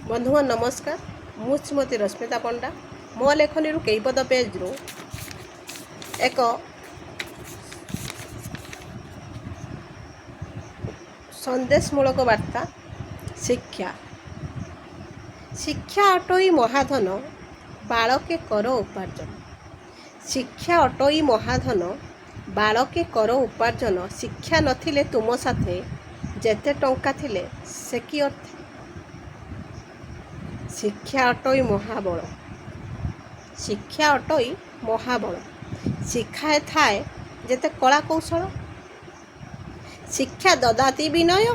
बंधुगण नमस्कार। मु श्रीमती रश्मिता पंडा मो लेखनी कईपद पेज रु एक संदेशमूलक वार्ता। शिक्षा शिक्षा अटोई महाधन बालके कर उपार्जन। शिक्षा अटोई महाधन बालके कर उपार्जन। शिक्षा नथिले तुम साथे जेते टंका थिले से कि अर्थ। शिक्षा अटोई महाबल। शिक्षा अटोई महाबल शिखाए थाए जेते कला कौशल। शिक्षा ददाती विनय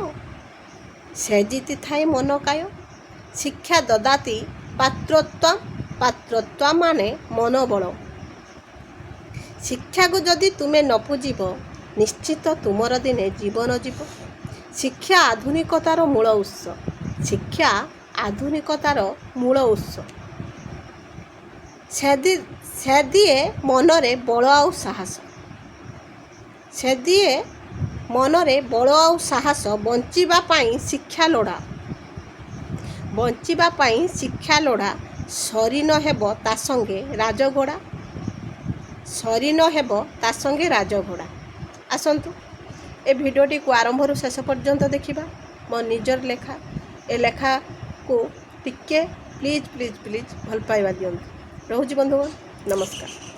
से जीति थाए मन काय। शिक्षा ददाती पात्रत्व पात्रत्व माने मनोबल। शिक्षा को जदि तुमे न पूजिब निश्चित तुमर दिने जीवन जीव। शिक्षा आधुनिकतार मूल उत्स। शिक्षा आधुनिकतार मूल उत्स। से दिए मनरे बल आउ साहस। से दिए मनरे बल आउ साहस। बंचिबा पाई शिक्षा लोड़ा। बंचिबा पाई शिक्षा लोड़ा। सरी न हेब ता संगे राजघोड़ा। सरी न हेब ता संगे राजघोड़ा। आसतु ए भिडियोटी को आरंभ शेष पर्यंत देखा। मो निजर लेखा ए लेखा को टिके प्लीज प्लीज प्लीज भल पाइबा दियंतु। रोहुची बंधुगण नमस्कार।